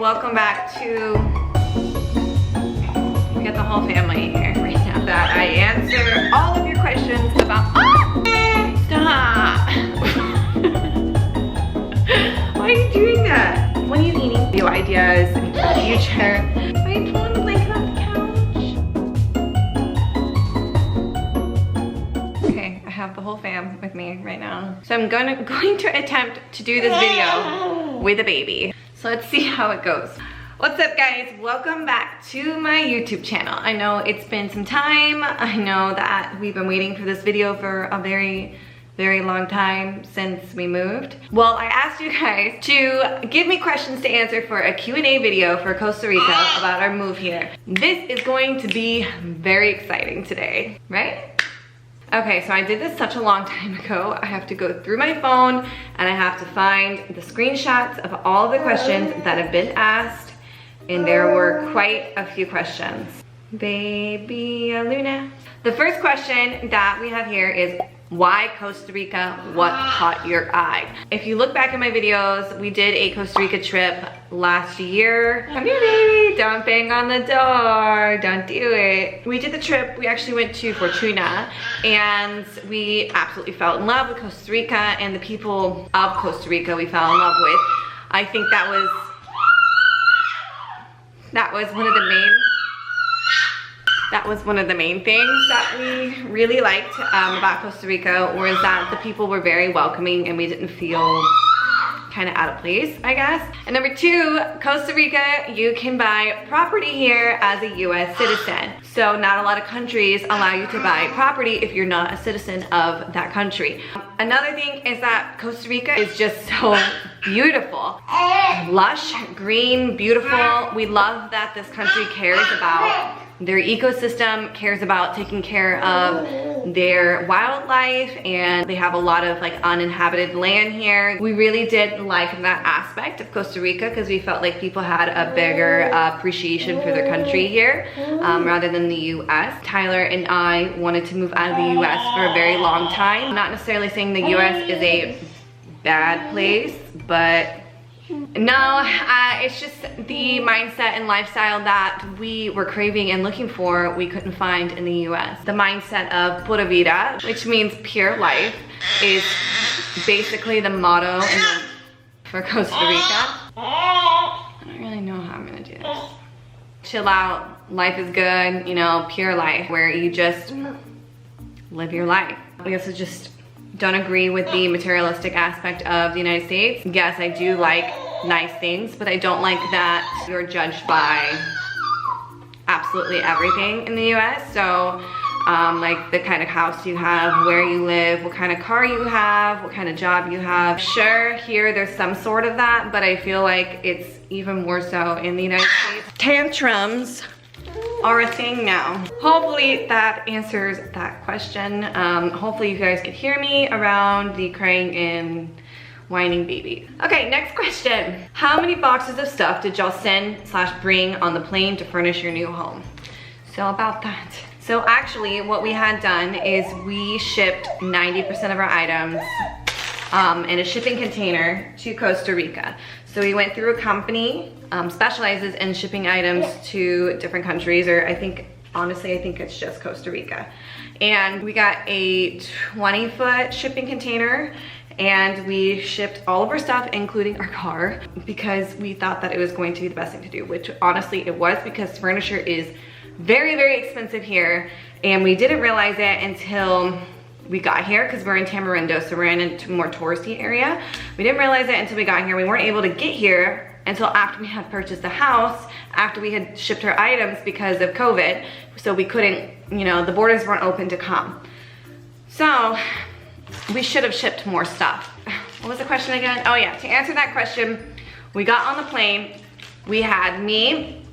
welcome back to, we got the whole family here right now, that I answer all of your questions about, stop. Why are you doing that? What are you eating? Video ideas in the future. Why are you pulling the blanket off the couch? Okay, I have the whole fam with me right now. So I'm going to attempt to do this video with a baby. So let's see how it goes. What's up guys? Welcome back to my YouTube channel. I know it's been some time. I know that we've been waiting for this video for a very long time since we moved. Well, I asked you guys to give me questions to answer for a Q&A video for Costa Rica about our move here. This is going to be very exciting today, right? Okay, so I did this such a long time ago. I have to go through my phone and I have to find the screenshots of all of the questions that have been asked, and there were quite a few questions. Baby Luna. The first question that we have here is, why Costa Rica? What caught your eye? If you look back at my videos, we did a Costa Rica trip last year. Come here, baby. Don't bang on the door. Don't do it. We did the trip. We actually went to Fortuna and we absolutely fell in love with Costa Rica and the people of Costa Rica we fell in love with. I think that was one of the main things that we really liked about Costa Rica, was that the people were very welcoming and we didn't feel kind of out of place, I guess. And number two, Costa Rica, you can buy property here as a US citizen. So not a lot of countries allow you to buy property if you're not a citizen of that country. Another thing is that Costa Rica is just so beautiful. Lush, green, beautiful. We love that this country cares about their ecosystem, cares about taking care of their wildlife, and they have a lot of like uninhabited land here. We really did like that aspect of Costa Rica because we felt like people had a bigger appreciation for their country here rather than the US. Tyler and I wanted to move out of the US for a very long time. I'm not necessarily saying the US is a bad place, but no, it's just the mindset and lifestyle that we were craving and looking for, we couldn't find in the US. The mindset of pura vida, which means pure life, is basically the motto for Costa Rica. I don't really know how I'm gonna do this. Chill out, life is good, you know, pure life, where you just live your life. I guess I just don't agree with the materialistic aspect of the United States. Yes, I do like nice things, but I don't like that you're judged by absolutely everything in the US. So like the kind of house you have, where you live, what kind of car you have, what kind of job you have. Sure, here there's some sort of that, but I feel like it's even more so in the United States. Tantrums are a thing now. Hopefully that answers that question. Hopefully you guys could hear me around the crying and whining baby. Okay, next question. How many boxes of stuff did y'all send/bring on the plane to furnish your new home? So about that. So actually what we had done is we shipped 90% of our items in a shipping container to Costa Rica. So we went through a company specializes in shipping items to different countries, or honestly I think it's just Costa Rica. And we got a 20-foot shipping container and we shipped all of our stuff, including our car, because we thought that it was going to be the best thing to do, which honestly it was, because furniture is very expensive here, and we didn't realize it until we got here, because we're in Tamarindo, so we're in a more touristy area. We didn't realize it until we got here. We weren't able to get here until after we had purchased the house, after we had shipped our items because of COVID, so we couldn't, you know, the borders weren't open to come. So we should have shipped more stuff. What was the question again? Oh yeah, to answer that question, we got on the plane, we had me,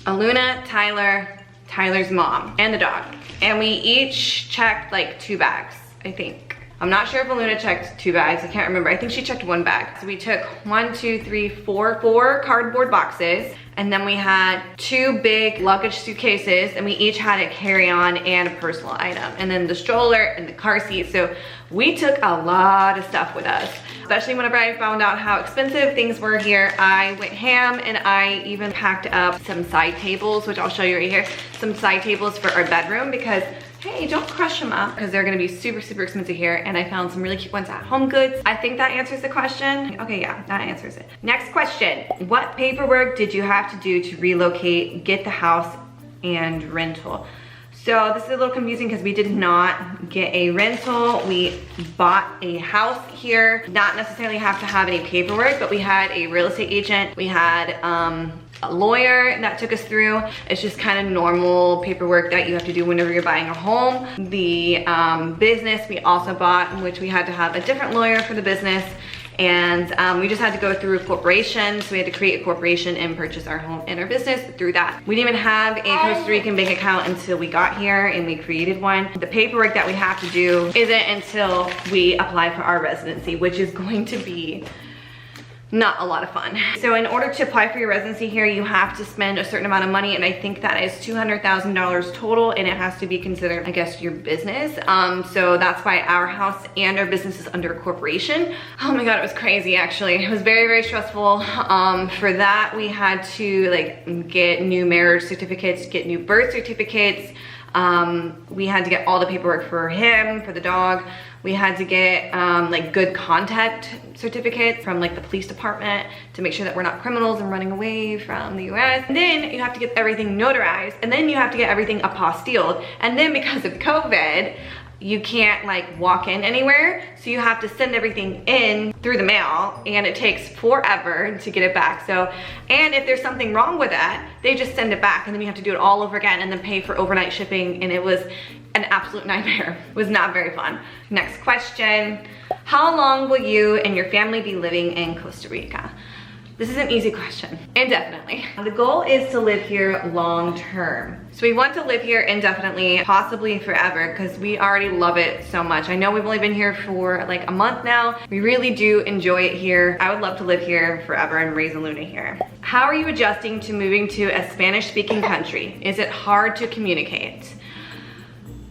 Aluna, Tyler's mom, and the dog. And we each checked like 2 bags, I think. I'm not sure if Aluna checked 2 bags, I can't remember. I think she checked 1 bag. So we took 4 cardboard boxes, and then we had 2 big luggage suitcases, and we each had a carry-on and a personal item, and then the stroller and the car seat. So we took a lot of stuff with us. especially whenever I found out how expensive things were here. I went ham, and I even packed up some side tables, which I'll show you right here, some side tables for our bedroom, because hey, don't crush them up, because they're gonna be super, super expensive here. And I found some really cute ones at Home Goods. I think that answers the question. Okay, yeah, that answers it. Next question. What paperwork did you have to do to relocate, get the house, and rental? So this is a little confusing because we did not get a rental. We bought a house here. Not necessarily have to have any paperwork, but we had a real estate agent. We had a lawyer that took us through. It's just kind of normal paperwork that you have to do whenever you're buying a home. The business we also bought, in which we had to have a different lawyer for the business. And we just had to go through a corporation. So we had to create a corporation and purchase our home and our business through that. We didn't even have a Costa Rican bank account until we got here and we created one. The paperwork that we have to do isn't until we apply for our residency, which is going to be not a lot of fun. So in order to apply for your residency here, you have to spend a certain amount of money, and I think that is $200,000 total, and it has to be considered, I guess, your business. So that's why our house and our business is under a corporation. Oh my God, it was crazy actually. It was very, very stressful. For that, we had to like get new marriage certificates, get new birth certificates. We had to get all the paperwork for him, for the dog. We had to get like good contact certificates from like the police department to make sure that we're not criminals and running away from the US. And then you have to get everything notarized, and then you have to get everything apostilled. And then because of COVID, you can't like walk in anywhere, so you have to send everything in through the mail, and it takes forever to get it back. So, and if there's something wrong with that, they just send it back, and then you have to do it all over again and then pay for overnight shipping, and it was an absolute nightmare. It was not very fun. Next question. How long will you and your family be living in Costa Rica? This is an easy question. Indefinitely. The goal is to live here long term. So we want to live here indefinitely, possibly forever, because we already love it so much. I know we've only been here for like a month now. We really do enjoy it here. I would love to live here forever and raise a Luna here. How are you adjusting to moving to a Spanish-speaking country? Is it hard to communicate?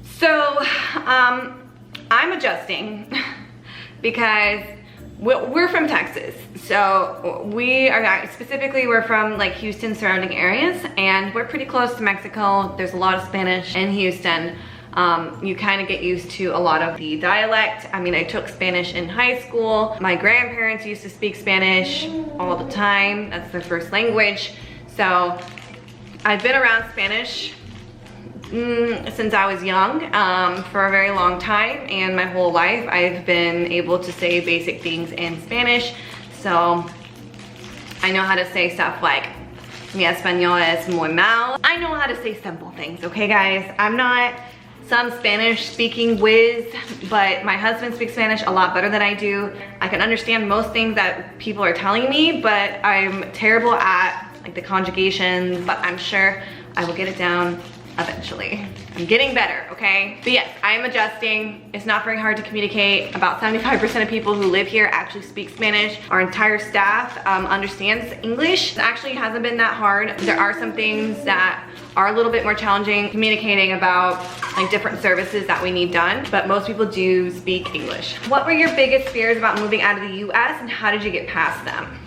So, I'm adjusting because we're from Texas. So we are, specifically we're from like Houston surrounding areas, and we're pretty close to Mexico. There's a lot of Spanish in Houston. You kind of get used to a lot of the dialect. I mean, I took Spanish in high school. My grandparents used to speak Spanish all the time. That's their first language. So I've been around Spanish since I was young, for a very long time, and my whole life I've been able to say basic things in Spanish. So I know how to say stuff like mi español es muy mal. I know how to say simple things, okay guys? I'm not some Spanish speaking whiz, but my husband speaks Spanish a lot better than I do. I can understand most things that people are telling me, but I'm terrible at like the conjugations, but I'm sure I will get it down eventually. I'm getting better, okay? But yes, I am adjusting. It's not very hard to communicate. About 75% of people who live here actually speak Spanish. Our entire staff understands English. It actually hasn't been that hard. There are some things that are a little bit more challenging communicating about like different services that we need done, but most people do speak English. What were your biggest fears about moving out of the US, and how did you get past them?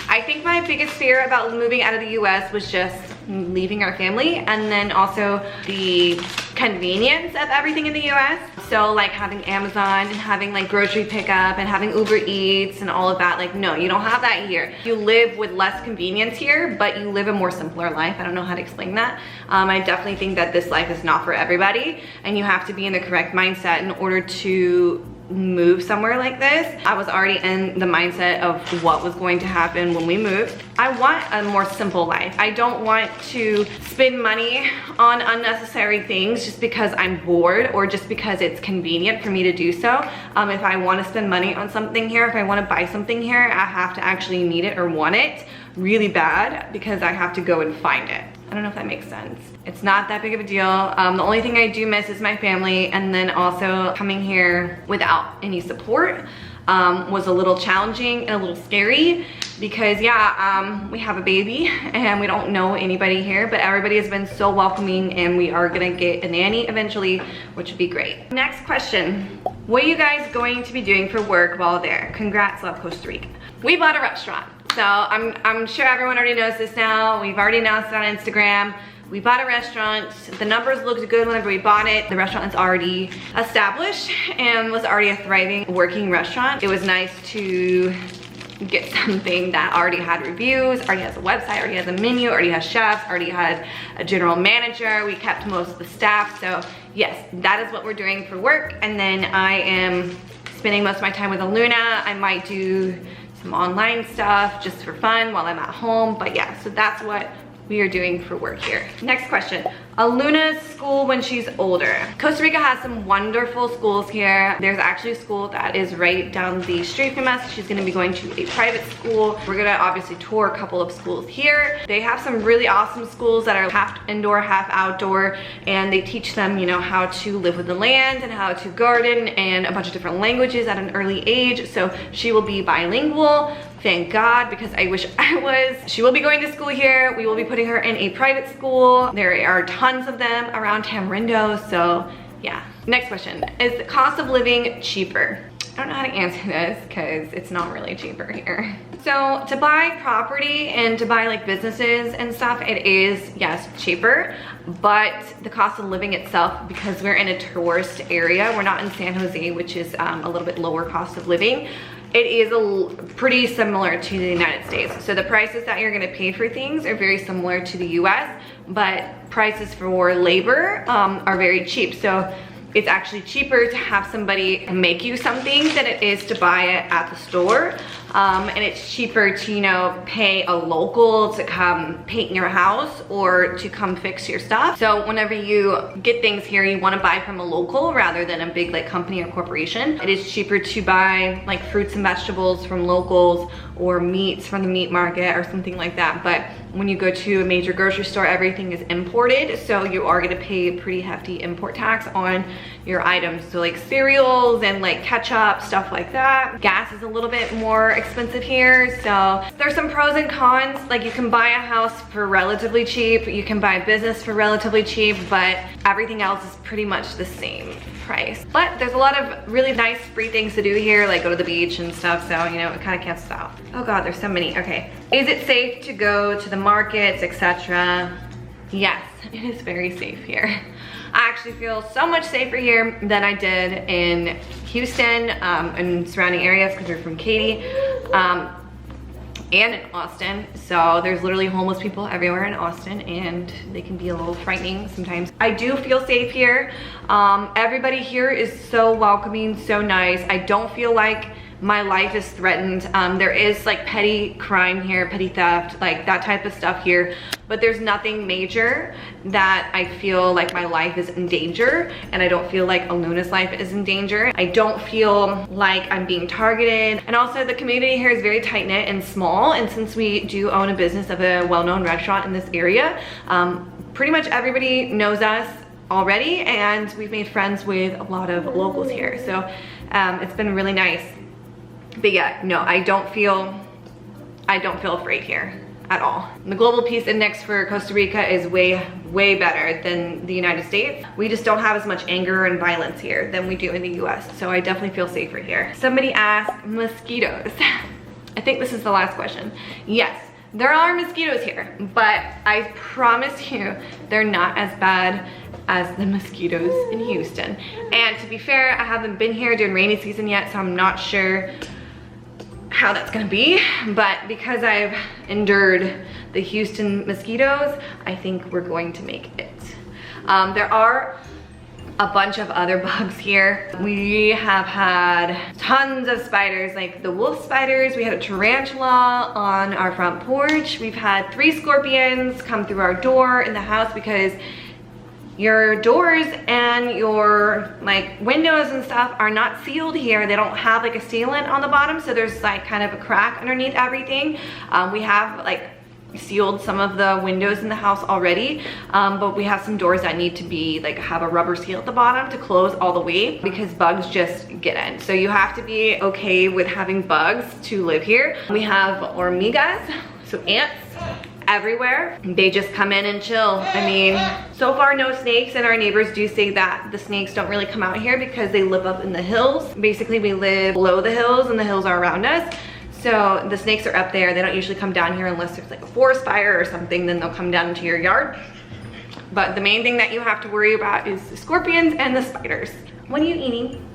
I think my biggest fear about moving out of the US was just leaving our family, and then also the convenience of everything in the US. So like having Amazon and having like grocery pickup and having Uber Eats and all of that. Like, no, you don't have that here. You live with less convenience here, but you live a more simpler life. I don't know how to explain that. I definitely think that this life is not for everybody, and you have to be in the correct mindset in order to move somewhere like this. I was already in the mindset of what was going to happen when we moved. I want a more simple life. I don't want to spend money on unnecessary things just because I'm bored or just because it's convenient for me to do so. If I want to spend money on something here, if I want to buy something here, I have to actually need it or want it really bad, because I have to go and find it. I don't know if that makes sense. It's not that big of a deal. The only thing I do miss is my family, and then also coming here without any support was a little challenging and a little scary, because yeah, we have a baby and we don't know anybody here, but everybody has been so welcoming, and we are gonna get a nanny eventually, which would be great. Next question. What are you guys going to be doing for work while there? Congrats, love Costa Rica. We bought a restaurant. So I'm sure everyone already knows this now. We've already announced it on Instagram. We bought a restaurant. The numbers looked good whenever we bought it. The restaurant is already established and was already a thriving, working restaurant. It was nice to get something that already had reviews, already has a website, already has a menu, already has chefs, already had a general manager. We kept most of the staff. So yes, that is what we're doing for work. And then I am spending most of my time with Aluna. I might do some online stuff just for fun while I'm at home. But yeah, so that's what we are doing for work here. Next question. Aluna's school when she's older. Costa Rica has some wonderful schools here. There's actually a school that is right down the street from us. She's gonna be going to a private school. We're gonna obviously tour a couple of schools here. They have some really awesome schools that are half indoor, half outdoor, and they teach them, you know, how to live with the land and how to garden and a bunch of different languages at an early age. So she will be bilingual. Thank God, because I wish I was. She will be going to school here. We will be putting her in a private school. There are tons of them around Tamarindo, so yeah. Next question, is the cost of living cheaper? I don't know how to answer this because it's not really cheaper here. So to buy property and to buy like businesses and stuff, it is, yes, cheaper, but the cost of living itself, because we're in a tourist area, we're not in San Jose, which is a little bit lower cost of living. It is pretty similar to the United States. So the prices that you're gonna pay for things are very similar to the US, but prices for labor are very cheap. So it's actually cheaper to have somebody make you something than it is to buy it at the store. And it's cheaper to, you know, pay a local to come paint your house or to come fix your stuff. So whenever you get things here, you want to buy from a local rather than a big like company or corporation. It is cheaper to buy like fruits and vegetables from locals or meats from the meat market or something like that. But when you go to a major grocery store, everything is imported. So you are going to pay a pretty hefty import tax on your items. So like cereals and like ketchup, stuff like that. Gas is a little bit more expensive here. So there's some pros and cons. Like you can buy a house for relatively cheap. You can buy a business for relatively cheap, but everything else is pretty much the same price. But there's a lot of really nice free things to do here, like go to the beach and stuff. So, you know, it kind of cancels out. Oh God, there's so many. Okay. Is it safe to go to the markets, etc.? Yes, it is very safe here. I actually feel so much safer here than I did in Houston and surrounding areas because we're from Katy and in Austin. So there's literally homeless people everywhere in Austin and they can be a little frightening sometimes. I do feel safe here. Everybody here is so welcoming, so nice. I don't feel like my life is threatened. There is like petty crime here, petty theft, like that type of stuff here, but there's nothing major that I feel like my life is in danger, and I don't feel like Aluna's life is in danger. I don't feel like I'm being targeted. And also the community here is very tight-knit and small, and since we do own a business of a well-known restaurant in this area, pretty much everybody knows us already, and we've made friends with a lot of locals here. So it's been really nice. But yeah, no, I don't feel afraid here at all. The Global Peace Index for Costa Rica is way better than the United States. We just don't have as much anger and violence here than we do in the US. So I definitely feel safer here. Somebody asked mosquitoes. I think this is the last question. Yes, there are mosquitoes here, but I promise you they're not as bad as the mosquitoes in Houston. And to be fair, I haven't been here during rainy season yet, so I'm not sure how that's gonna be, but because I've endured the Houston mosquitoes, I think we're going to make it. There are a bunch of other bugs here. We have had tons of spiders, like the wolf spiders. We had a tarantula on our front porch. We've had 3 scorpions come through our door in the house because your doors and your like windows and stuff are not sealed here. They don't have like a sealant on the bottom, so there's like kind of a crack underneath everything. We have like sealed some of the windows in the house already, but we have some doors that need to be like have a rubber seal at the bottom to close all the way because bugs just get in. So you have to be okay with having bugs to live here. We have hormigas, so ants, everywhere. They just come in and chill. I mean, so far no snakes, and our neighbors do say that the snakes don't really come out here because they live up in the hills. Basically, we live below the hills and the hills are around us. So the snakes are up there. They don't usually come down here unless there's like a forest fire or something, then they'll come down into your yard. But the main thing that you have to worry about is the scorpions and the spiders. What are you eating?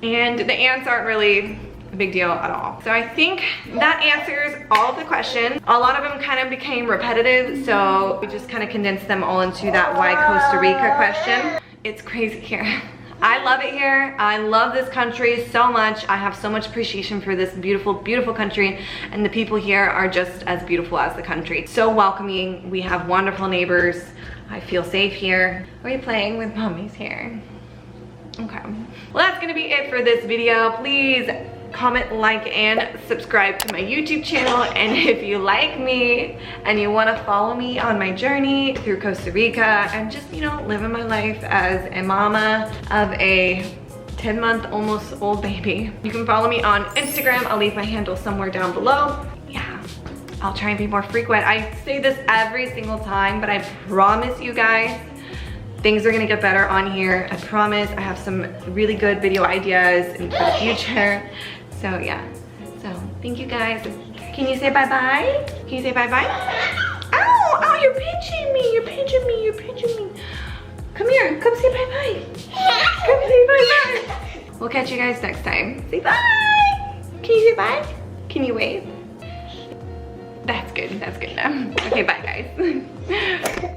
And the ants aren't really a big deal at all. So I think that answers all of the questions. A lot of them kind of became repetitive, so we just kind of condensed them all into that why Costa Rica question. It's crazy here. I love it here. I love this country so much. I have so much appreciation for this beautiful, beautiful country, and the people here are just as beautiful as the country. So welcoming. We have wonderful neighbors. I feel safe here. Are you playing with mommy's hair? Okay. Well, that's gonna be it for this video. Please comment, like, and subscribe to my YouTube channel. And if you like me and you want to follow me on my journey through Costa Rica and just, you know, living my life as a mama of a 10-month almost old baby, you can follow me on Instagram. I'll leave my handle somewhere down below. Yeah, I'll try and be more frequent. I say this every single time, but I promise you guys, things are gonna get better on here. I promise. I have some really good video ideas for the future. So yeah, so thank you guys. Can you say bye-bye? Can you say bye-bye? Ow, ow, you're pinching me, you're pinching me, you're pinching me. Come here, come say bye-bye. Come say bye-bye. We'll catch you guys next time. Say bye. Can you say bye? Can you wave? That's good now. Okay, bye guys.